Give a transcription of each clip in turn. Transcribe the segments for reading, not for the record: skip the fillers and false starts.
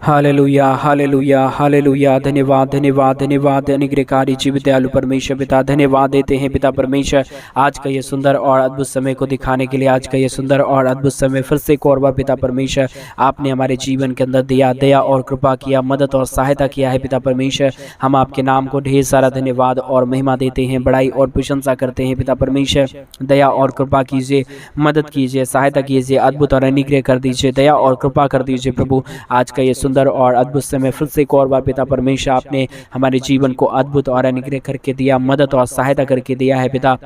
Hallelujah hallelujah hallelujah. धन्यवाद धन्यवाद धन्यवाद अनुग्रहकारी जीवित दयालु परमेश्वर पिता, धन्यवाद देते हैं पिता परमेश्वर आज का ये सुंदर और अद्भुत समय को दिखाने के लिए। आज का ये सुंदर और अद्भुत समय फिर से एक और बार पिता परमेश्वर आपने हमारे जीवन के अंदर दिया, दया और कृपा किया, मदद और सहायता किया है पिता परमेश्वर। हम आपके नाम को ढेर सारा धन्यवाद और महिमा देते हैं, बड़ाई और प्रशंसा करते हैं पिता परमेश्वर। दया और कृपा कीजिए, मदद कीजिए, सहायता कीजिए, अद्भुत और अनुग्रह कर दीजिए, दया और कृपा कर दीजिए प्रभु। आज का ये सुंदर और अद्भुत समय फिर से एक और बार पिता परमेश्वर आपने हमारे जीवन को अद्भुत और अनुग्रह करके दिया, मदद और सहायता करके दिया है पिता।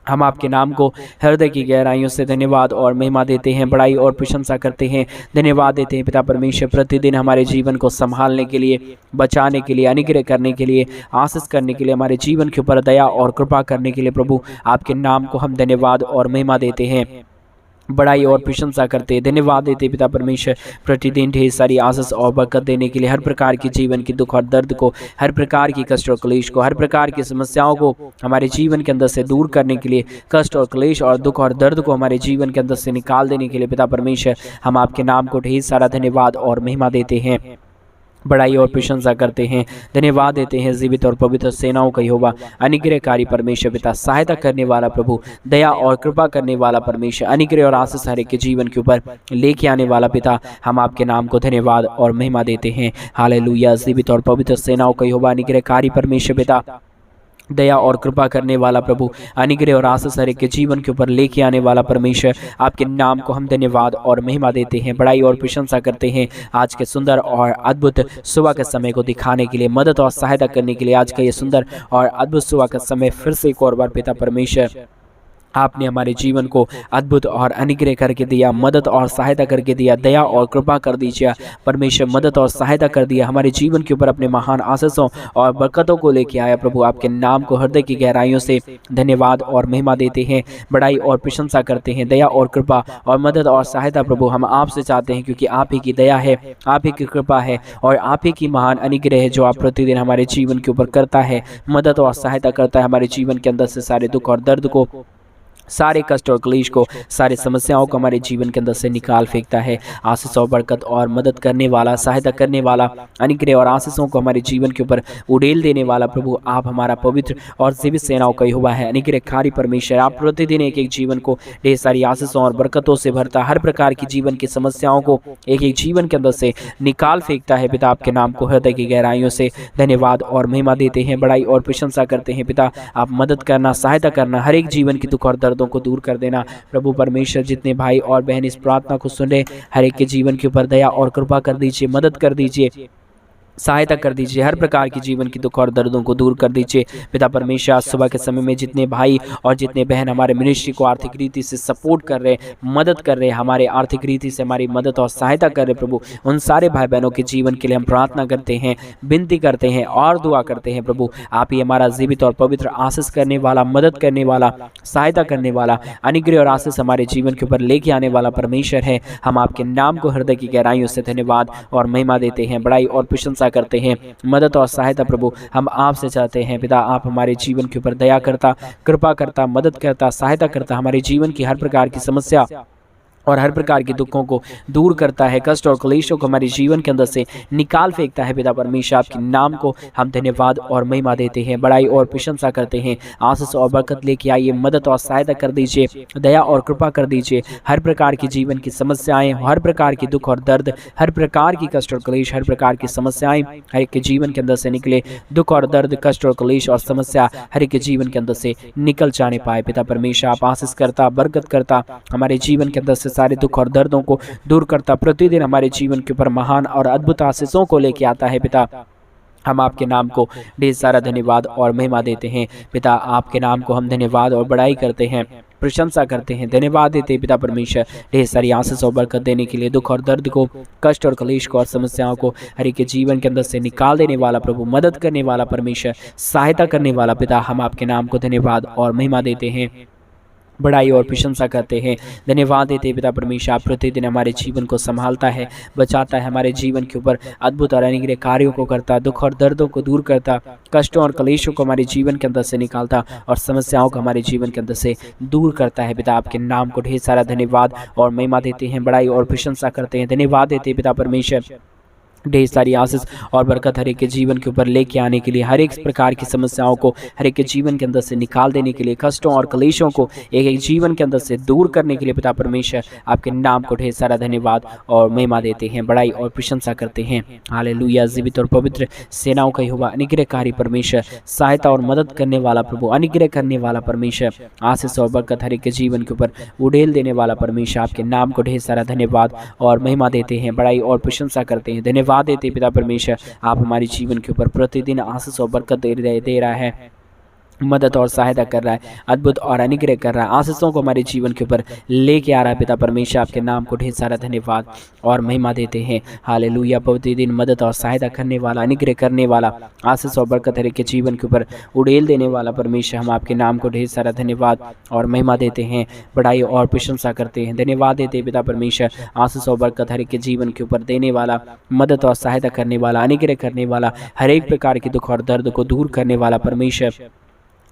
हम आपके नाम को हृदय की गहराइयों से धन्यवाद और महिमा देते हैं, बड़ाई और प्रशंसा करते हैं, धन्यवाद देते हैं पिता परमेश्वर। प्रतिदिन हमारे जीवन को संभालने के लिए, बचाने के लिए, अनुग्रह करने के लिए, आशीष करने के लिए, हमारे जीवन के ऊपर दया और कृपा करने के लिए प्रभु आपके नाम को हम धन्यवाद और महिमा देते हैं, बड़ाई और प्रशंसा करते हैं, धन्यवाद देते पिता परमेश्वर। प्रतिदिन ढेर सारी आशीष और बरकत देने के लिए, हर प्रकार की जीवन की दुख और दर्द को, हर प्रकार की कष्ट और क्लेश को, हर प्रकार की समस्याओं को हमारे जीवन के अंदर से दूर करने के लिए, कष्ट और क्लेश और दुख और दर्द को हमारे जीवन के अंदर से निकाल देने के लिए पिता परमेश्वर हम आपके नाम को ढेर सारा धन्यवाद और महिमा देते हैं, बड़ाई और प्रशंसा करते हैं, धन्यवाद देते हैं। जीवित और पवित्र सेनाओं का यहोवा, अनुग्रहकारी परमेश्वर पिता, सहायता करने वाला प्रभु, दया और कृपा करने वाला परमेश्वर, अनुग्रह और आशीष हर एक के जीवन के ऊपर लेके आने वाला पिता, हम आपके नाम को धन्यवाद और महिमा देते हैं। हालेलुया। जीवित और पवित्र सेनाओं का यहोवा, अनुग्रहकारी परमेश्वर पिता, दया और कृपा करने वाला प्रभु, अनुग्रह और आशीष हर एक के जीवन के ऊपर लेके आने वाला परमेश्वर, आपके नाम को हम धन्यवाद और महिमा देते हैं, बड़ाई और प्रशंसा करते हैं। आज के सुंदर और अद्भुत सुबह के समय को दिखाने के लिए, मदद और सहायता करने के लिए, आज का ये सुंदर और अद्भुत सुबह का समय फिर से एक और बार पिता परमेश्वर आपने हमारे जीवन को अद्भुत और अनुग्रह करके दिया, मदद और सहायता करके दिया, दया और कृपा कर दीजिए परमेश्वर, मदद और सहायता कर दिया, हमारे जीवन के ऊपर अपने महान आशीषों और बरकतों को लेके आया प्रभु। आपके नाम को हृदय की गहराइयों से धन्यवाद और महिमा देते हैं, बड़ाई और प्रशंसा करते हैं, दया और कृपा और मदद और सहायता प्रभु हम आपसे चाहते हैं, क्योंकि आप ही की दया है, आप ही की कृपा है और आप ही की महान अनुग्रह है जो आप प्रतिदिन हमारे जीवन के ऊपर करता है, मदद और सहायता करता है, हमारे जीवन के अंदर से सारे दुख और दर्द को, सारे कष्ट और क्लेश को, सारी समस्याओं को हमारे जीवन के अंदर से निकाल फेंकता है। आशीष और बरकत और मदद करने वाला, सहायता करने वाला, अनुग्रह और आशीषों को हमारे जीवन के ऊपर उड़ेल देने वाला प्रभु आप हमारा पवित्र और जीवित सेनाओं का यहोवा है, अनुग्रहकारी परमेश्वर। आप प्रतिदिन एक एक जीवन को ढेर सारी आशीषों और बरकतों से भरता, हर प्रकार की जीवन की समस्याओं को एक एक जीवन के अंदर से निकाल फेंकता है पिता। आपके नाम को हृदय की गहराइयों से धन्यवाद और महिमा देते हैं, बड़ाई और प्रशंसा करते हैं पिता। आप मदद करना, सहायता करना, हर एक जीवन की दुख और दर्दों को दूर कर देना प्रभु परमेश्वर। जितने भाई और बहन इस प्रार्थना को सुन रहे, हर एक के जीवन के ऊपर दया और कृपा कर दीजिए, मदद कर दीजिए, सहायता कर दीजिए, हर प्रकार की जीवन की दुख और दर्दों को दूर कर दीजिए पिता परमेश्वर। आज सुबह के समय में जितने भाई और जितने बहन हमारे मिनिस्ट्री को आर्थिक रीति से सपोर्ट कर रहे, मदद कर रहे, हमारे आर्थिक रीति से हमारी मदद और सहायता कर रहे प्रभु, उन सारे भाई बहनों के जीवन के लिए हम प्रार्थना करते हैं, विनती करते हैं और दुआ करते हैं प्रभु। आप ही हमारा जीवित और पवित्र आशीष करने वाला, मदद करने वाला, सहायता करने वाला, अनुग्रह और आशीष हमारे जीवन के ऊपर लेके आने वाला परमेश्वर है। हम आपके नाम को हृदय की गहराइयों से धन्यवाद और महिमा देते हैं, बड़ाई और प्रशंसा करते हैं, मदद और सहायता प्रभु हम आपसे चाहते हैं पिता। आप हमारे जीवन के ऊपर दया करता, कृपा करता, मदद करता, सहायता करता, हमारे जीवन की हर प्रकार की समस्या और हर प्रकार के दुखों को दूर करता है, कष्ट और क्लेशों को हमारे जीवन के अंदर से निकाल फेंकता है पिता परमेश्वर। आपके नाम को हम धन्यवाद और महिमा देते हैं, बड़ाई और प्रशंसा करते हैं। आशीष और बरकत लेके आइए, मदद और सहायता कर दीजिए, दया और कृपा कर दीजिए, हर प्रकार की जीवन की समस्याएं, हर प्रकार की दुख और दर्द, हर प्रकार की कष्ट और क्लेश, हर प्रकार की समस्याएं हर एक के जीवन के अंदर से निकले, दुख और दर्द, कष्ट और क्लेश और समस्या हर एक के जीवन के अंदर से निकल जाने पाए पिता परमेश्वर। आप आशीष करता, बरकत करता, हमारे जीवन के अंदर से सारे दुख और दर्दों को दूर करता, प्रतिदिन हमारे जीवन के ऊपर महान और अद्भुत आशीषों को लेके आता है पिता। हम आपके नाम को ढेर सारा धन्यवाद और महिमा देते हैं पिता। आपके नाम को हम धन्यवाद और बड़ाई करते हैं, प्रशंसा करते हैं, धन्यवाद देते हैं पिता परमेश्वर। ढेर सारी आशीष और बरकत देने के लिए, दुख और दर्द को, कष्ट और क्लेश को और समस्याओं को हर एक के जीवन के अंदर से निकाल देने वाला प्रभु, मदद करने वाला परमेश्वर, सहायता करने वाला पिता। हम आपके नाम को धन्यवाद और महिमा देते हैं, बड़ाई और प्रशंसा करते हैं, धन्यवाद देते पिता परमेश्वर। आप प्रतिदिन हमारे जीवन को संभालता है, बचाता है, हमारे जीवन के ऊपर अद्भुत और अनुग्रह कार्यों को करता, दुख और दर्दों को दूर करता, कष्टों और क्लेशों को हमारे जीवन के अंदर से निकालता और समस्याओं को हमारे जीवन के अंदर से दूर करता है पिता। आपके नाम को ढेर सारा धन्यवाद और महिमा देते हैं, बड़ाई और प्रशंसा करते हैं, धन्यवाद देते पिता परमेश्वर। ढेर सारी आशीष और बरकत हर एक के जीवन के ऊपर लेके आने के लिए, हर एक प्रकार की समस्याओं को हर एक के जीवन के अंदर से निकाल देने के लिए, कष्टों और क्लेशों को एक एक जीवन के अंदर से दूर करने के लिए पिता परमेश्वर आपके नाम को ढेर सारा धन्यवाद और महिमा देते हैं, बड़ाई और प्रशंसा करते हैं। हालेलुया। जीवित और पवित्र सेनाओं का यहोवा, अनुग्रहकारी परमेश्वर, सहायता और मदद करने वाला प्रभु, अनुग्रह करने वाला परमेश्वर, आशीष और बरकत हर एक के जीवन के ऊपर उड़ेल देने वाला परमेश्वर, आपके नाम को ढेर सारा धन्यवाद और महिमा देते हैं, बड़ाई और प्रशंसा करते हैं, धन्यवाद देते पिता परमेश्वर। आप हमारे जीवन के ऊपर प्रतिदिन आशीष और बरकत दे रहा है, मदद और सहायता कर रहा है, अद्भुत और अनुग्रह कर रहा है, आशीषों को हमारे जीवन के ऊपर लेके आ रहा है पिता परमेश्वर। आपके नाम को ढेर सारा धन्यवाद और महिमा देते हैं। हालेलुया। प्रतिदिन मदद और सहायता करने वाला, अनुग्रह करने वाला, आशीष और बरकत हर एक के जीवन के ऊपर उड़ेल देने वाला परमेश्वर, हम आपके नाम को ढेर सारा धन्यवाद और महिमा देते हैं, बड़ाई और प्रशंसा करते हैं, धन्यवाद देते हैं पिता परमेश्वर। आशीष और बरकत हर एक के जीवन के ऊपर देने वाला, मदद और सहायता करने वाला, अनुग्रह करने वाला, हर एक प्रकार के दुख और दर्द को दूर करने वाला परमेश्वर,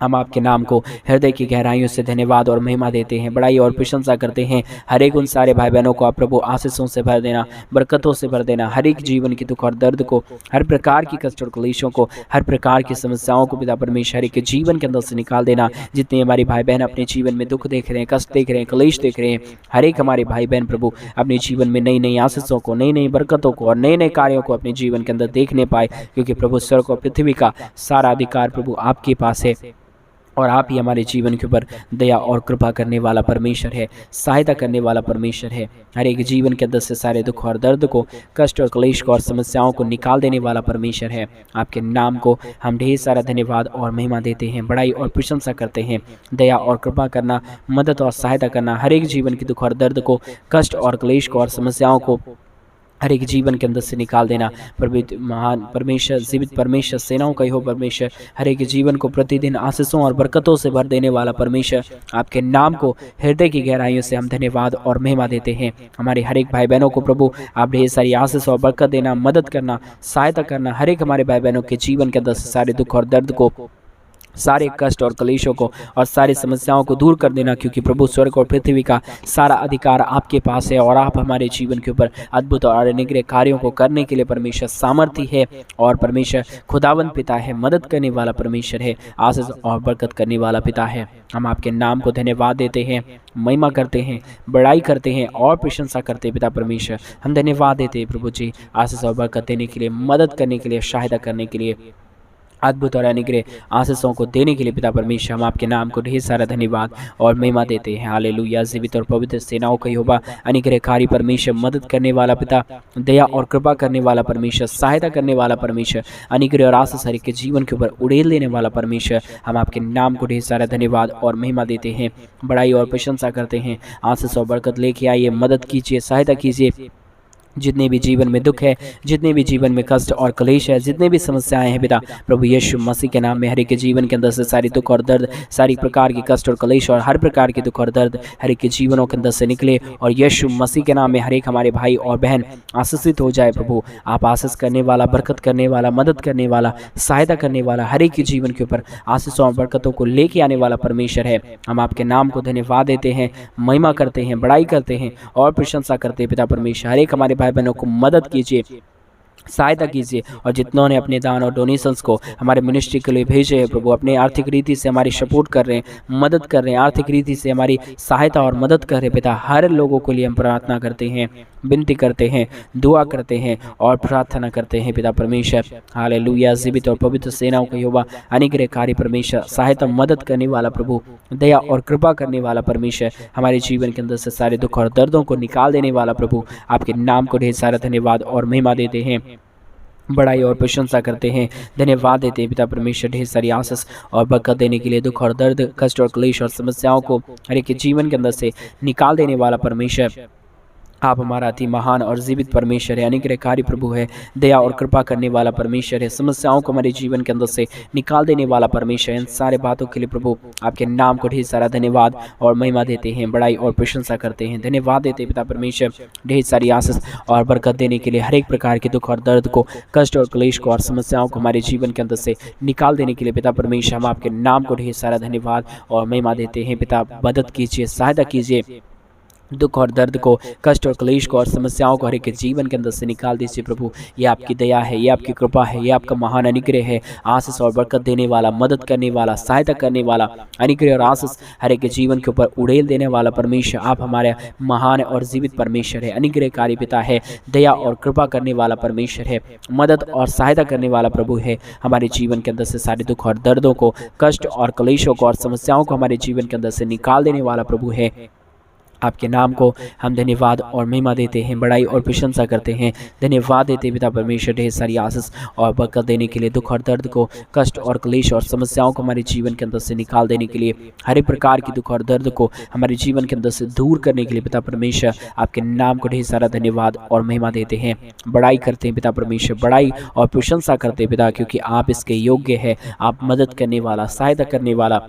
हम आपके नाम को हृदय की गहराइयों से धन्यवाद और महिमा देते हैं, बड़ाई और प्रशंसा करते हैं। हर एक उन सारे भाई बहनों को आप प्रभु आशीषों से भर देना, बरकतों से भर देना, हर एक जीवन की दुख और दर्द को, हर प्रकार की कष्ट और क्लेशों को, हर प्रकार की समस्याओं को पिता परमेश्वर हर एक के जीवन के अंदर से निकाल देना। जितने हमारे भाई बहन अपने जीवन में दुख देख रहे हैं, कष्ट देख रहे हैं, क्लेश देख रहे हैं, हर एक हमारे भाई बहन प्रभु अपने जीवन में नई नई आशीषों को, नई नई बरकतों को और नए नए कार्यों को अपने जीवन के अंदर देखने पाए, क्योंकि प्रभु स्वर्ग और पृथ्वी का सारा अधिकार प्रभु आपके पास है और आप ही हमारे जीवन के ऊपर दया और कृपा करने वाला परमेश्वर है, सहायता करने वाला परमेश्वर है। हर एक जीवन के अंदर से सारे दुख और दर्द को, कष्ट और क्लेश को और समस्याओं को निकाल देने वाला परमेश्वर है। आपके नाम को हम ढेर सारा धन्यवाद और महिमा देते हैं, बड़ाई और प्रशंसा करते हैं। दया और कृपा करना, मदद और सहायता करना, हर एक जीवन के दुख और दर्द को, कष्ट और क्लेश को और समस्याओं को हर एक जीवन के अंदर से निकाल देना। महान परमेश्वर, जीवित परमेश्वर, सेनाओं का हो परमेश्वर, हर एक जीवन को प्रतिदिन आशीषों और बरकतों से भर देने वाला परमेश्वर, आपके नाम को हृदय की गहराइयों से हम धन्यवाद और महिमा देते हैं। हमारे हर एक भाई बहनों को प्रभु आप ढेर सारी आशीष और बरकत देना, मदद करना, सहायता करना, हर एक हमारे भाई बहनों के जीवन के अंदर से सारे दुख और दर्द को, सारे कष्ट और क्लेशों को और सारी समस्याओं को दूर कर देना, क्योंकि प्रभु स्वर्ग और पृथ्वी का सारा अधिकार आपके पास है और आप हमारे जीवन के ऊपर अद्भुत और अनुग्रह कार्यों को करने के लिए परमेश्वर सामर्थ्य है और परमेश्वर खुदावंद पिता है, मदद करने वाला परमेश्वर है, आशीष और बरकत करने वाला पिता है। हम आपके नाम को धन्यवाद देते हैं, महिमा करते हैं, बड़ाई करते हैं और प्रशंसा करते हैं पिता परमेश्वर। हम धन्यवाद देते हैं प्रभु जी, आशीष और बरकत देने के लिए, मदद करने के लिए, सहायता करने के लिए, अद्भुत और अनुग्रह आशीषों को देने के लिए पिता परमेश्वर। हम आपके नाम को ढेर सारा धन्यवाद और महिमा देते हैं। हालेलुया। जीवित और पवित्र सेनाओं का यहोवा, अनुग्रहकारी परमेश्वर, मदद करने वाला पिता, दया और कृपा करने वाला परमेश्वर, सहायता करने वाला परमेश्वर, अनुग्रह और आशीष हर एक के जीवन के ऊपर उड़ेल देने वाला परमेश्वर, हम आपके नाम को ढेर सारा धन्यवाद और महिमा देते हैं, बड़ाई और प्रशंसा करते हैं। आशीष और बरकत लेके आइए, मदद कीजिए, सहायता कीजिए। जितने भी जीवन में दुख है, जितने भी जीवन में कष्ट और क्लेश है, जितने भी समस्याएं हैं पिता, प्रभु यीशु मसीह के नाम में हर एक के जीवन के अंदर से सारी दुख और दर्द, सारी प्रकार की कष्ट और क्लेश और हर प्रकार के दुख और दर्द हर एक के जीवनों के अंदर से निकले और यीशु मसीह के नाम में हर एक हमारे भाई और बहन आशीषित हो जाए। प्रभु आप आशीष करने वाला, बरकत करने वाला, मदद करने वाला, सहायता करने वाला, हर एक के जीवन के ऊपर आशीषों और बरकतों को लेके आने वाला परमेश्वर है। हम आपके नाम को धन्यवाद देते हैं, महिमा करते हैं, बड़ाई करते हैं और प्रशंसा करते हैं पिता परमेश्वर। हर एक हमारे भाई बहनों को मदद कीजिए, सहायता कीजिए और जितनों ने अपने दान और डोनेशंस को हमारे मिनिस्ट्री के लिए भेजे हैं प्रभु, अपने आर्थिक रीति से हमारी सपोर्ट कर रहे हैं, मदद कर रहे हैं, आर्थिक रीति से हमारी सहायता और मदद कर रहे हैं पिता, हर लोगों के लिए हम प्रार्थना करते हैं, विनती करते हैं, दुआ करते हैं और प्रार्थना करते हैं पिता परमेश्वर। हालेलुया। जीवित और पवित्र सेनाओं का यहोवा, अनुग्रहकारी परमेश्वर, सहायता मदद करने वाला प्रभु, दया और कृपा करने वाला परमेश्वर, हमारे जीवन के अंदर से सारे दुख और दर्दों को निकाल देने वाला प्रभु, आपके नाम को ढेर सारा धन्यवाद और महिमा देते हैं, बड़ाई और प्रशंसा करते हैं, धन्यवाद देते हैं पिता परमेश्वर। ढेर सारी आशीष और बरकत देने के लिए, दुख और दर्द, कष्ट और क्लेश और समस्याओं को हर एक के जीवन के अंदर से निकाल देने वाला परमेश्वर, आप हमारा अति महान और जीवित परमेश्वर है, अनुग्रहकारी प्रभु है, दया और कृपा करने वाला परमेश्वर है, समस्याओं को हमारे जीवन के अंदर से निकाल देने वाला परमेश्वर है। इन सारे बातों के लिए प्रभु आपके नाम को ढेर सारा धन्यवाद और महिमा देते हैं, बड़ाई और प्रशंसा करते हैं, धन्यवाद देते हैं पिता परमेश्वर। ढेर सारी आशीष और बरकत देने के लिए, हर एक प्रकार के दुख और दर्द को, कष्ट और क्लेश को और समस्याओं को हमारे जीवन के अंदर से निकाल देने के लिए पिता परमेश्वर, हम आपके नाम को ढेर सारा धन्यवाद और महिमा देते हैं पिता। मदद कीजिए, सहायता कीजिए, दुख और दर्द को, कष्ट और क्लेश को और समस्याओं को हर एक के जीवन के अंदर से निकाल दीजिए प्रभु। ये आपकी दया है, ये आपकी कृपा है, ये आपका महान अनुग्रह है। आशीष और बरकत देने वाला, मदद करने वाला, सहायता करने वाला, अनुग्रह और आशीष हर एक के जीवन के ऊपर उड़ेल देने वाला परमेश्वर आप हमारे महान और जीवित परमेश्वर है, अनुग्रहकारी पिता है, दया और कृपा करने वाला परमेश्वर है, मदद और सहायता करने वाला प्रभु है। हमारे जीवन के अंदर से सारे दुख और दर्दों को, कष्ट और क्लेशों को और समस्याओं को हमारे जीवन के अंदर से निकाल देने वाला प्रभु है। आपके नाम को हम धन्यवाद और महिमा देते हैं, बड़ाई और प्रशंसा करते हैं। धन्यवाद देते पिता परमेश्वर, ढेर सारी आशीष और बरकत देने के लिए, दुख और दर्द को, कष्ट और क्लेश और समस्याओं को हमारे जीवन के अंदर से निकाल देने के लिए, हर एक प्रकार की दुख और दर्द को हमारे जीवन के अंदर से दूर करने के लिए पिता परमेश्वर आपके नाम को ढेर सारा धन्यवाद और महिमा देते हैं। बड़ाई करते हैं पिता परमेश्वर, बड़ाई और प्रशंसा करते हैं पिता, क्योंकि आप इसके योग्य है। आप मदद करने वाला, सहायता करने वाला,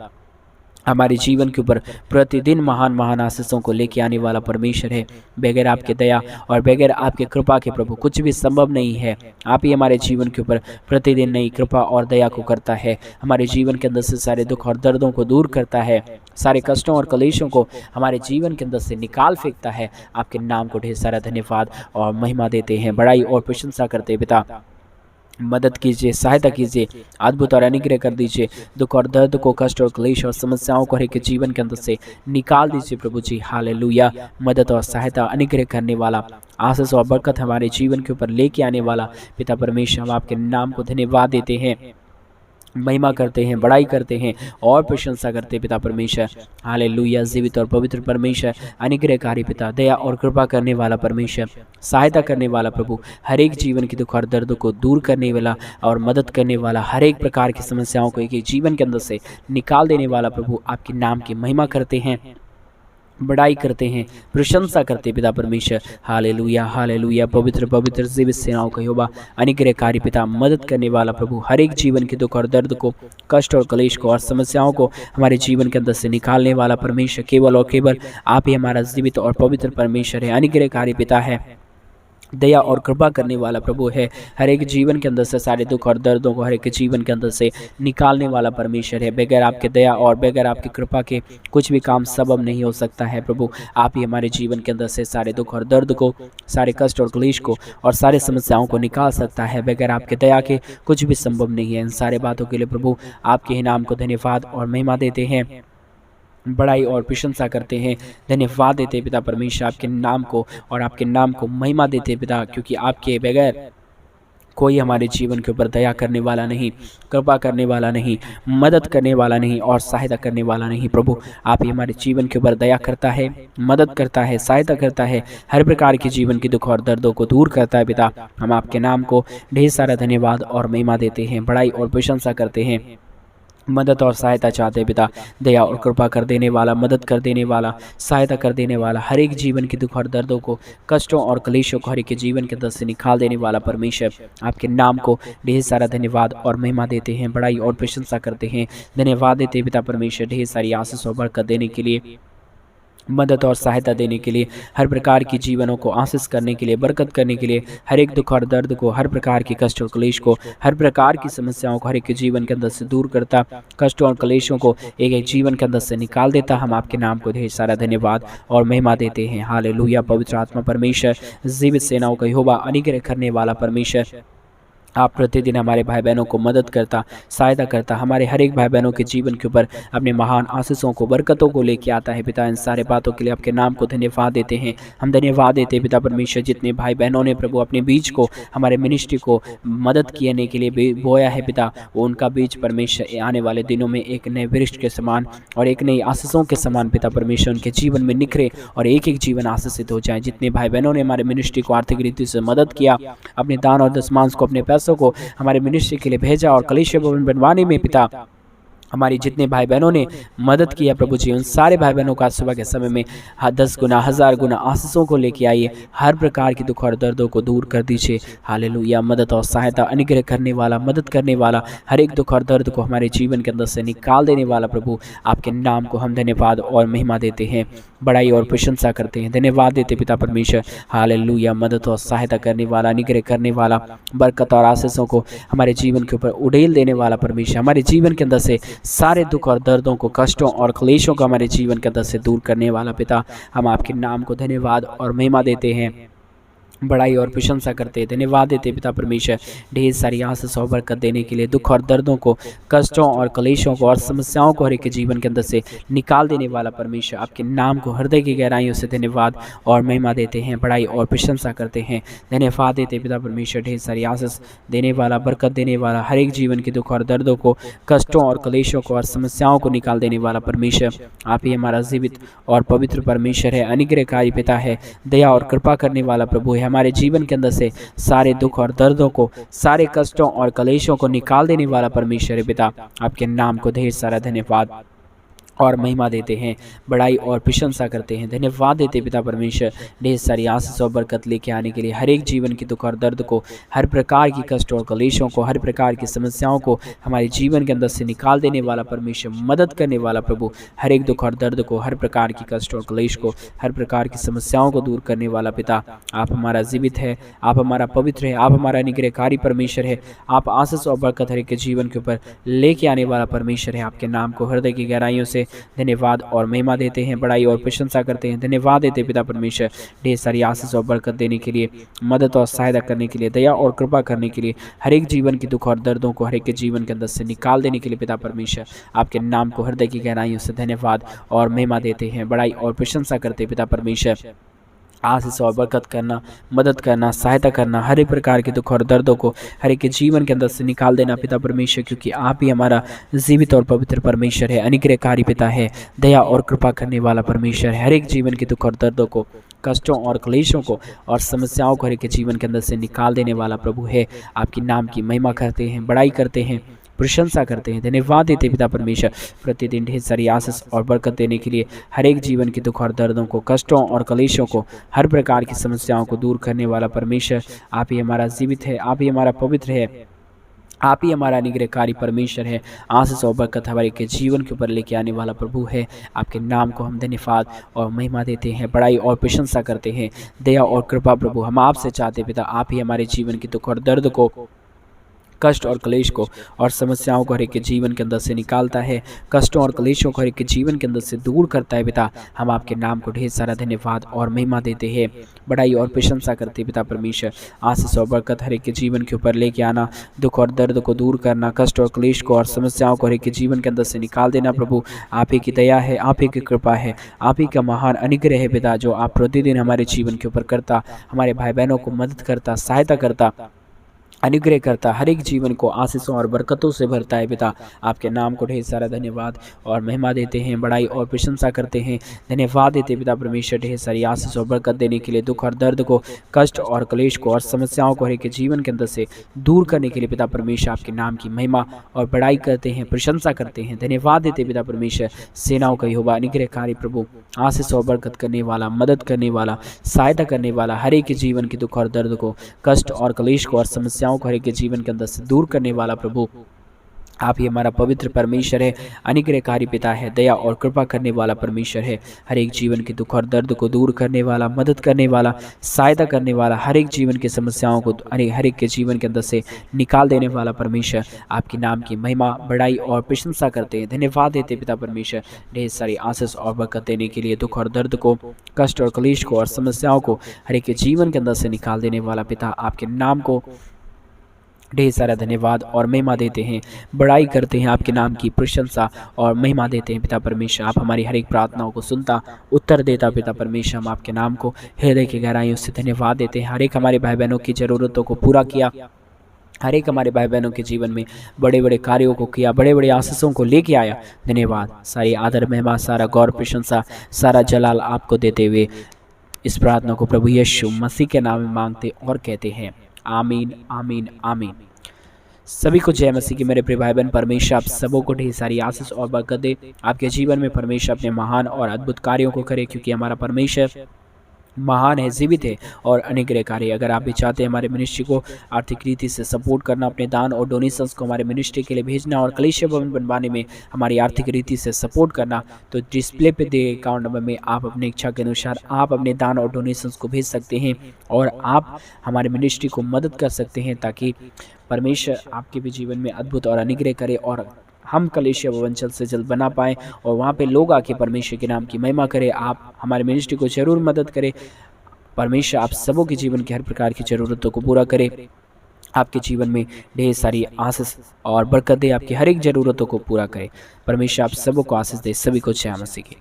हमारे जीवन के ऊपर प्रतिदिन महान महान आशीषों को लेके आने वाला परमेश्वर है। बगैर आपके दया और बगैर आपके कृपा के प्रभु कुछ भी संभव नहीं है। आप ही हमारे जीवन के ऊपर प्रतिदिन नई कृपा और दया को करता है, हमारे जीवन के अंदर से सारे दुख और दर्दों को दूर करता है, सारे कष्टों और क्लेशों को हमारे जीवन के अंदर से निकाल फेंकता है। आपके नाम को ढेर सारा धन्यवाद और महिमा देते हैं, बड़ाई और प्रशंसा करते हैं पिता। मदद कीजिए, सहायता कीजिए, अद्भुत और अनुग्रह कर दीजिए। दुख और दर्द को, कष्ट और क्लेश और समस्याओं को हर एक जीवन के अंदर से निकाल दीजिए प्रभु जी। हालेलुया। मदद और सहायता, अनुग्रह करने वाला, आशीष और बरकत हमारे जीवन के ऊपर लेके आने वाला पिता परमेश्वर, हम आपके नाम को धन्यवाद देते हैं, महिमा करते हैं, बड़ाई करते हैं और प्रशंसा करते हैं पिता परमेश्वर। हालेलुया। जीवित और पवित्र परमेश्वर, अनुग्रहकारी पिता, दया और कृपा करने वाला परमेश्वर, सहायता करने वाला प्रभु, हर एक जीवन की दुख और दर्द को दूर करने वाला और मदद करने वाला, हर एक प्रकार की समस्याओं को एक जीवन के अंदर से निकाल देने वाला प्रभु, आपके नाम की महिमा करते हैं, बड़ाई करते हैं, प्रशंसा करते पिता परमेश्वर। Hallelujah, hallelujah. पवित्र पवित्र जीवित सेनाओं का यहोवा, अनुग्रहकारी पिता, मदद करने वाला प्रभु, हर एक जीवन के दुख और दर्द को, कष्ट और क्लेश को और समस्याओं को हमारे जीवन के अंदर से निकालने वाला परमेश्वर, केवल और केवल आप ही हमारा जीवित और पवित्र परमेश्वर है, अनुग्रहकारी पिता है, दया और कृपा करने वाला प्रभु है। हर एक जीवन के अंदर से सारे दुख और दर्दों को हर एक जीवन के अंदर से निकालने वाला परमेश्वर है। बगैर आपके दया और बगैर आपकी कृपा के कुछ भी काम संभव नहीं हो सकता है प्रभु। आप ही हमारे जीवन के अंदर से सारे दुख और दर्द को, सारे कष्ट और क्लेश को और सारे समस्याओं को निकाल सकता है। बगैर आपके दया के कुछ भी संभव नहीं है। इन सारे बातों के लिए प्रभु आपके ही नाम को धन्यवाद और महिमा देते हैं, बड़ाई और प्रशंसा करते हैं, धन्यवाद देते हैं पिता परमेश्वर आपके नाम को, और आपके नाम को महिमा देते हैं पिता, क्योंकि आपके बगैर कोई हमारे जीवन के ऊपर दया करने वाला नहीं, कृपा करने वाला नहीं, मदद करने वाला नहीं और सहायता करने वाला नहीं। प्रभु आप ही हमारे जीवन के ऊपर दया करता है, मदद करता है, सहायता करता है, हर प्रकार के जीवन की दुख और दर्दों को दूर करता है पिता। हम आपके नाम को ढेर सारा धन्यवाद और महिमा देते हैं, बड़ाई और प्रशंसा करते हैं, मदद और सहायता चाहते हैं पिता। दया और कृपा कर देने वाला, मदद कर देने वाला, सहायता कर देने वाला, हर एक जीवन की दुख और दर्दों को, कष्टों और क्लेशों को हर एक के जीवन के अंदर से निकाल देने वाला परमेश्वर, आपके नाम को ढेर सारा धन्यवाद और महिमा देते हैं, बड़ाई और प्रशंसा करते हैं। धन्यवाद देते हैं पिता परमेश्वर ढेर सारी आशीष और बरकत देने के लिए, मदद और सहायता देने के लिए, हर प्रकार की जीवनों को आशीष करने के लिए, बरकत करने के लिए, हर एक दुख और दर्द को, हर प्रकार की कष्ट और क्लेश को, हर प्रकार की समस्याओं को हर एक के जीवन के अंदर से दूर करता, कष्टों और क्लेशों को एक एक जीवन के अंदर से निकाल देता। हम आपके नाम को ढेर सारा धन्यवाद और महिमा देते हैं। हालेलुया। पवित्र आत्मा परमेश्वर, जीवित सेनाओं का यहोवा, अनुग्रह करने वाला परमेश्वर, आप प्रतिदिन हमारे भाई बहनों को मदद करता, सहायता करता, हमारे हर एक भाई बहनों के जीवन के ऊपर अपने महान आशीषों को, बरकतों को लेके आता है पिता। इन सारे बातों के लिए आपके नाम को धन्यवाद देते हैं। हम धन्यवाद देते हैं पिता परमेश्वर, जितने भाई बहनों ने प्रभु अपने बीज को, हमारे मिनिस्ट्री को मदद करने के लिए बोया है पिता, वो उनका बीज परमेश्वर आने वाले दिनों में एक नए वृक्ष के समान और एक नई आशीषों के समान पिता परमेश्वर उनके जीवन में निखरे और एक एक जीवन आशीषित हो जाए। जितने भाई बहनों ने हमारे मिनिस्ट्री को आर्थिक रीति से मदद किया, अपने दान और दशमांश को, अपने पैसों को हमारे मिनिस्ट्री के लिए भेजा और कलीसिया भवन बनवाने में पिता हमारी जितने भाई बहनों ने मदद किया प्रभु जी, उन सारे भाई बहनों का सुबह के समय में 10 गुना 1000 गुना आशीषों को लेके आइए, हर प्रकार की दुख और दर्दों को दूर कर दीजिए। हालेलुया। मदद और सहायता, अनुग्रह करने वाला, मदद करने वाला, हर एक दुख और दर्द को हमारे जीवन के अंदर से निकाल देने वाला प्रभु, आपके नाम को हम धन्यवाद और महिमा देते हैं, बड़ाई और प्रशंसा करते हैं। धन्यवाद देते पिता परमेश्वर। हालेलुया। मदद और सहायता करने वाला, अनुग्रह करने वाला, बरकत और आशीषों को हमारे जीवन के ऊपर उड़ेल देने वाला परमेश्वर, हमारे जीवन के अंदर से सारे दुख और दर्दों को, कष्टों और क्लेशों को हमारे जीवन के अंदर से दूर करने वाला पिता, हम आपके नाम को धन्यवाद और महिमा देते हैं, बड़ाई और प्रशंसा करते हैं। धन्यवाद देते पिता परमेश्वर, ढेर सारी आशीष और बरकत देने के लिए, दुख और दर्दों को, कष्टों और क्लेशों को और समस्याओं को हर एक के जीवन के अंदर से निकाल देने वाला परमेश्वर, आपके नाम को हृदय की गहराइयों से धन्यवाद और महिमा देते हैं, बड़ाई और प्रशंसा करते हैं। धन्यवाद देते पिता परमेश्वर, ढेर सारी आशीष देने वाला, बरकत देने वाला, हर एक जीवन के दुख और दर्दों को, कष्टों और क्लेशों को और समस्याओं को निकाल देने वाला परमेश्वर, आप ही हमारा जीवित और पवित्र परमेश्वर है, अनुग्रहकारी पिता है, दया और कृपा करने वाला प्रभु है। हमारे जीवन के अंदर से सारे दुख और दर्दों को, सारे कष्टों और क्लेशों को निकाल देने वाला परमेश्वर है पिता, आपके नाम को ढेर सारा धन्यवाद और महिमा देते हैं, बड़ाई और प्रशंसा करते हैं। धन्यवाद देते पिता परमेश्वर, ढेर सारी आशीष और बरकत लेके आने के लिए, हर एक जीवन की दुख और दर्द को, हर प्रकार की कष्ट और क्लेशों को, हर प्रकार की समस्याओं को हमारे जीवन के अंदर से निकाल देने वाला परमेश्वर, मदद करने वाला प्रभु, हर एक दुख और दर्द को, हर प्रकार की कष्ट और क्लेश को, हर प्रकार की समस्याओं को दूर करने वाला पिता, आप हमारा जीवित है, आप हमारा पवित्र है, आप हमारा अनुग्रहकारी परमेश्वर है, आप आशीष और बरकत हर एक के जीवन के ऊपर लेके आने वाला परमेश्वर है। आपके नाम को हृदय की गहराइयों से धन्यवाद और महिमा देते हैं, बड़ाई और प्रशंसा करते हैं। धन्यवाद देते पिता परमेश्वर, ढेर सारी आशीष और बरकत देने के लिए, मदद और सहायता करने के लिए, दया और कृपा करने के लिए, हर एक जीवन की दुख और दर्दों को हर एक के जीवन के अंदर से निकाल देने के लिए पिता परमेश्वर, आपके नाम को हृदय की गहराइयों से धन्यवाद और महिमा देते हैं, बड़ाई और प्रशंसा करते पिता परमेश्वर, आशीष और बरकत करना, मदद करना, सहायता करना, हर एक प्रकार के दुख और दर्दों को हर एक के जीवन के अंदर से निकाल देना पिता परमेश्वर, क्योंकि आप ही हमारा जीवित और पवित्र परमेश्वर है, अनुग्रहकारी पिता है, दया और कृपा करने वाला परमेश्वर है। हर एक जीवन के दुख और दर्दों को, कष्टों और क्लेशों को और समस्याओं को हर एक के जीवन के अंदर से निकाल देने वाला प्रभु है। आपकी नाम की महिमा करते हैं, बड़ाई करते हैं, प्रशंसा करते हैं। धन्यवाद देते पिता परमेश्वर, प्रतिदिन ढेर सारी आशीष और बरकत देने के लिए, हर एक जीवन के दुख और दर्दों को, कष्टों और क्लेशों को, हर प्रकार की समस्याओं को दूर करने वाला परमेश्वर, आप ही हमारा जीवित है, आप ही हमारा पवित्र है, आप ही हमारा अनुग्रहकारी परमेश्वर है, आशीष और बरकत हमारे के जीवन के ऊपर लेके आने वाला प्रभु है। आपके नाम को हम धन्यवाद और महिमा देते हैं, बड़ाई और प्रशंसा करते हैं। दया और कृपा प्रभु हम आपसे चाहते पिता, आप ही हमारे जीवन की दुख और दर्द को, कष्ट और क्लेश को और समस्याओं को हर एक के जीवन के अंदर से निकालता है, कष्टों और क्लेशों को हर एक के जीवन के अंदर से दूर करता है पिता। हम आपके नाम को ढेर सारा धन्यवाद और महिमा देते हैं, बड़ाई और प्रशंसा करते पिता परमेश्वर, आशीष और बरकत हर एक के जीवन के ऊपर लेके आना, दुख और दर्द को दूर करना, कष्ट और क्लेश को और समस्याओं को हर एक के जीवन के अंदर से निकाल देना प्रभु। आप ही की दया है, आप ही की कृपा है, आप ही का महान अनुग्रह है पिता, जो आप प्रतिदिन हमारे जीवन के ऊपर करता, हमारे भाई बहनों को मदद करता, सहायता करता, अनुग्रह करता, हर एक जीवन को आशीषों और बरकतों से भरता है पिता। आपके नाम को ढेर सारा धन्यवाद और महिमा देते हैं, बड़ाई और प्रशंसा करते हैं। धन्यवाद देते पिता परमेश्वर, ढेर सारी आशीष और बरकत देने के लिए, दुख और दर्द को, कष्ट और क्लेश को और समस्याओं को हर एक के जीवन के अंदर से दूर करने के लिए पिता परमेश्वर, आपके नाम की महिमा और बड़ाई करते हैं, प्रशंसा करते हैं। धन्यवाद देते पिता परमेश्वर, सेनाओं का यहोवा अनुग्रहकारी प्रभु, आशीष और बरकत करने वाला, मदद करने वाला, सहायता करने वाला, हर एक के जीवन के दुख और दर्द को, कष्ट और क्लेश को और समस्याओं को हर एक के जीवन के अंदर से दूर करने वाला प्रभु, आप ही हमारा पवित्र परमेश्वर है, अनुग्रहकारी पिता है, दया और कृपा करने वाला परमेश्वर है, हर एक जीवन के दुख और दर्द को दूर करने वाला, मदद करने वाला, सहायता करने वाला, हर एक जीवन की समस्याओं को हर एक के जीवन के अंदर से निकाल देने वाला परमेश्वर, आपके नाम की महिमा, बड़ाई और प्रशंसा करते हैं। धन्यवाद देते पिता परमेश्वर, ढेर सारी आशीष और बरकत देने के लिए, दुख और दर्द को, कष्ट और क्लेश को और समस्याओं को हर एक के जीवन के अंदर से निकाल देने वाला पिता, आपके नाम को ढेर सारा धन्यवाद और महिमा देते हैं, बड़ाई करते हैं, आपके नाम की प्रशंसा और महिमा देते हैं पिता परमेश्वर। आप हमारी हर एक प्रार्थनाओं को सुनता, उत्तर देता पिता परमेश्वर, हम आपके नाम को हृदय की गहराइयों से धन्यवाद देते हैं। हर एक हमारे भाई बहनों की ज़रूरतों को पूरा किया, हर एक हमारे भाई बहनों के जीवन में बड़े बड़े कार्यों को किया, बड़े बड़े आशीषों को लेके आया। धन्यवाद, सारी आदर महिमा, सारा गौर प्रशंसा, सारा जलाल आपको देते हुए इस प्रार्थना को प्रभु यीशु मसीह के नाम में मांगते और कहते हैं आमीन, आमीन, आमीन। सभी को जय मसीह की मेरे प्रिय भाई बहन। परमेश्वर आप सबों को ढेर सारी आशीष और बरकत दे, आपके जीवन में परमेश्वर अपने महान और अद्भुत कार्यों को करे, क्योंकि हमारा परमेश्वर महान है, जीवित है और अनुग्रहकारी। अगर आप भी चाहते हैं हमारे मिनिस्ट्री को आर्थिक रीति से सपोर्ट करना, अपने दान और डोनेशंस को हमारे मिनिस्ट्री के लिए भेजना और कलीसिया भवन बनवाने में हमारी आर्थिक रीति से सपोर्ट करना, तो डिस्प्ले पे दिए अकाउंट नंबर में आप अपनी इच्छा के अनुसार आप अपने दान और डोनेशंस को भेज सकते हैं और आप हमारे मिनिस्ट्री को मदद कर सकते हैं, ताकि परमेश्वर आपके भी जीवन में अद्भुत और अनुग्रह करे और हम कलेशिया भवन जल्द से जल्द बना पाएँ और वहाँ पे लोग आके परमेश्वर के नाम की महिमा करें। आप हमारे मिनिस्ट्री को ज़रूर मदद करें। परमेश्वर आप सबों के जीवन की हर प्रकार की ज़रूरतों को पूरा करे। आपके जीवन में ढेर सारी आशीष और बरकत दे, आपकी हर एक ज़रूरतों को पूरा करे। परमेश्वर आप सबों को आशीष दे। सभी को जय मसीह की।